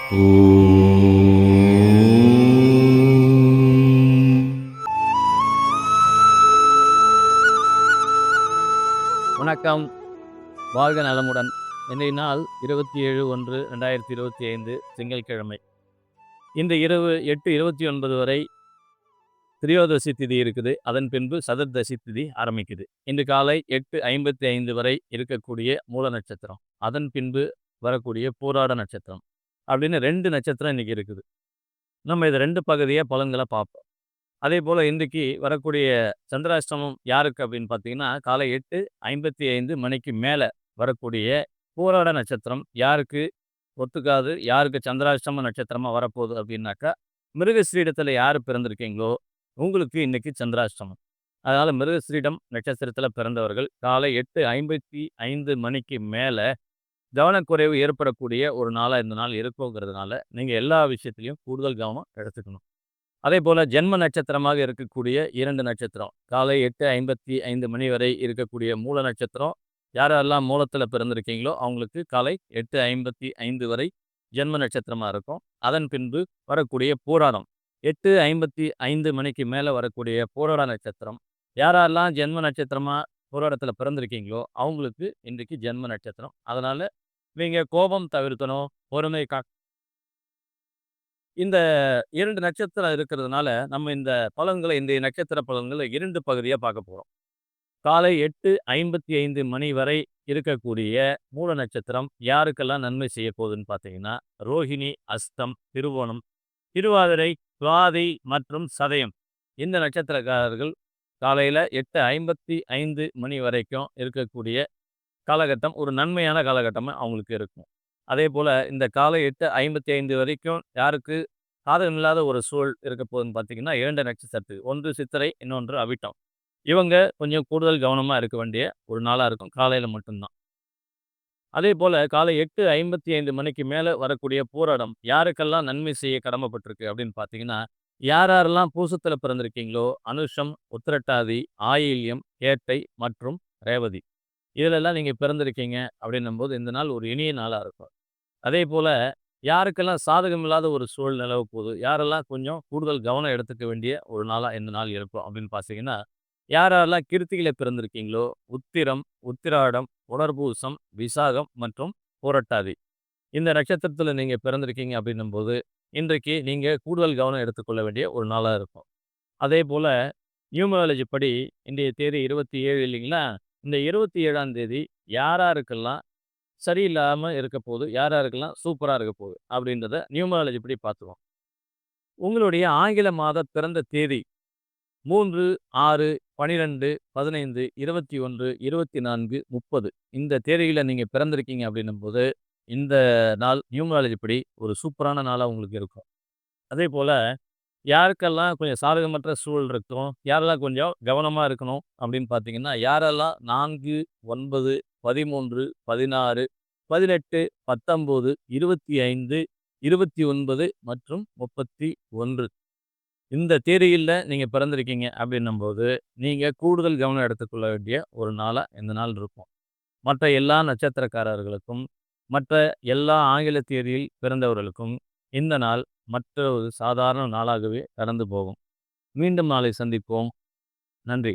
வணக்கம். வாழ்க நலமுடன். இன்றைய நாள் 27/1/2025 திங்கட்கிழமை. இந்த இரவு 8:29 வரை திரியோதசி திதி இருக்குது. அதன் பின்பு சதுர்தசி திதி ஆரம்பிக்குது. இன்று காலை 8:55 வரை இருக்கக்கூடிய மூல நட்சத்திரம். அதன் பின்பு வரக்கூடிய பூராட நட்சத்திரம். அப்படின்னு 2 நட்சத்திரம் இன்னைக்கு இருக்குது. நம்ம இதை 2 பகுதியாக பலன்களை பார்ப்போம். அதே போல் இன்றைக்கு வரக்கூடிய சந்திராஷ்டமம் யாருக்கு அப்படின்னு பார்த்தீங்கன்னா, காலை 8:55 மணிக்கு மேலே வரக்கூடிய பூராட நட்சத்திரம் யாருக்கு ஒத்துக்காது, யாருக்கு சந்திராஷ்டம நட்சத்திரமாக வரப்போகுது அப்படின்னாக்கா, மிருகஸ்ரீடத்தில் யார் பிறந்திருக்கீங்களோ உங்களுக்கு இன்னைக்கு சந்திராஷ்டமம். அதனால் மிருகஸ்ரீடம் நட்சத்திரத்தில் பிறந்தவர்கள் காலை 8:55 மணிக்கு மேலே கவனக்குறைவு ஏற்படக்கூடிய ஒரு நாளாக இந்த நாள் இருக்குங்கிறதுனால நீங்கள் எல்லா விஷயத்துலையும் கூடுதல் கவனம் எடுத்துக்கணும். அதே போல் ஜென்ம நட்சத்திரமாக இருக்கக்கூடிய 2 நட்சத்திரம் காலை 8:55 மணி வரை இருக்கக்கூடிய மூல நட்சத்திரம் யாரெல்லாம் மூலத்தில் பிறந்திருக்கீங்களோ அவங்களுக்கு காலை 8:55 வரை ஜென்ம நட்சத்திரமாக இருக்கும். அதன் பின்பு வரக்கூடிய பூராடம் 8:55 மணிக்கு மேலே வரக்கூடிய பூராட நட்சத்திரம் யாரெல்லாம் ஜென்ம நட்சத்திரமாக பூராடத்தில் பிறந்திருக்கீங்களோ அவங்களுக்கு இன்றைக்கு ஜென்ம நட்சத்திரம். அதனால் நீங்கள் கோபம் தவிர்க்கணும், பொறுமை இந்த 2 நட்சத்திரம் இருக்கிறதுனால நம்ம இந்த பலன்களை இன்றைய நட்சத்திர பலன்களை 2 பகுதியாக பார்க்க போகிறோம். காலை 8:55 மணி வரை இருக்கக்கூடிய மூல நட்சத்திரம் யாருக்கெல்லாம் நன்மை செய்ய போகுதுன்னு பார்த்தீங்கன்னா, ரோஹிணி, அஸ்தம், திருவோணம், திருவாதிரை, சுவாதி மற்றும் சதயம். இந்த நட்சத்திரக்காரர்கள் காலையில் 8:55 மணி வரைக்கும் இருக்கக்கூடிய காலகட்டம் ஒரு நன்மையான காலகட்டமாக அவங்களுக்கு இருக்கும். அதே போல் இந்த காலை 8:55 வரைக்கும் யாருக்கு சாதகம் இல்லாத ஒரு சூழல் இருக்க போகுதுன்னு பார்த்தீங்கன்னா, 2 நட்சத்திரத்துக்கு, ஒன்று சித்திரை, இன்னொன்று அவிட்டம். இவங்க கொஞ்சம் கூடுதல் கவனமாக இருக்க வேண்டிய ஒரு நாளாக இருக்கும், காலையில் மட்டும்தான். அதே போல் காலை 8:55 மணிக்கு மேலே வரக்கூடிய பூராடம் யாருக்கெல்லாம் நன்மை செய்ய கடமைப்பட்டிருக்கு அப்படின்னு பார்த்தீங்கன்னா, யாரெல்லாம் பூசத்தில் பிறந்திருக்கீங்களோ அனுஷம், உத்திரட்டாதி, ஆயில்யம், கேட்டை மற்றும் ரேவதி இதிலெல்லாம் நீங்கள் பிறந்திருக்கீங்க அப்படின்னும்போது இந்த நாள் ஒரு இனிய நாளாக இருக்கும். அதே போல் யாருக்கெல்லாம் சாதகம் இல்லாத ஒரு சூழல் நிலவ போகுது, யாரெல்லாம் கொஞ்சம் கூடுதல் கவனம் எடுத்துக்க வேண்டிய ஒரு நாளாக இந்த நாள் இருக்கும் அப்படின்னு பார்த்தீங்கன்னா, யாரெல்லாம் கிருத்திகையில பிறந்திருக்கீங்களோ உத்திரம், உத்திராடம், புனர்பூசம், விசாகம் மற்றும் புரட்டாதி இந்த நட்சத்திரத்தில் நீங்கள் பிறந்திருக்கீங்க அப்படின்னும்போது இன்றைக்கு நீங்கள் கூடுதல் கவனம் எடுத்துக்கொள்ள வேண்டிய ஒரு நாளாக இருக்கும். அதே போல் நியூமராலஜி படி இன்றைய தேதி 27 இல்லைங்களா? இந்த 27ஆம் தேதி யாராருக்கெல்லாம் சரியில்லாமல் இருக்க போகுது, யாராருக்கெல்லாம் சூப்பராக இருக்க போகுது அப்படின்றத நியூமராலஜி படி பார்த்துருவோம். உங்களுடைய ஆங்கில மாத பிறந்த தேதி 3, 6, 12, 15, 21, 24, 30 இந்த தேதியில் நீங்கள் பிறந்திருக்கீங்க அப்படின்னும்போது இந்த நாள் நியூமராலஜி படி ஒரு சூப்பரான நாளாக உங்களுக்கு இருக்கும். அதே போல் யாருக்கெல்லாம் கொஞ்சம் சாதகமற்ற சூழல் இருக்கும், யாரெல்லாம் கொஞ்சம் கவனமாக இருக்கணும் அப்படின்னு பார்த்தீங்கன்னா, யாரெல்லாம் 4, 9, 13, 16, 18, 19, 25, 29 மற்றும் 31 இந்த தேதியில் நீங்கள் பிறந்திருக்கீங்க அப்படின்னும்போது நீங்கள் கூடுதல் கவனம் எடுத்துக்கொள்ள வேண்டிய ஒரு நாளாக இந்த நாள் இருக்கும். மற்ற எல்லா நட்சத்திரக்காரர்களுக்கும் மற்ற எல்லா ஆங்கில தேதியில் பிறந்தவர்களுக்கும் இந்த நாள் மற்ற ஒரு சாதாரண நாளாகவே கடந்து போகும். மீண்டும் நாளை சந்திப்போம். நன்றி.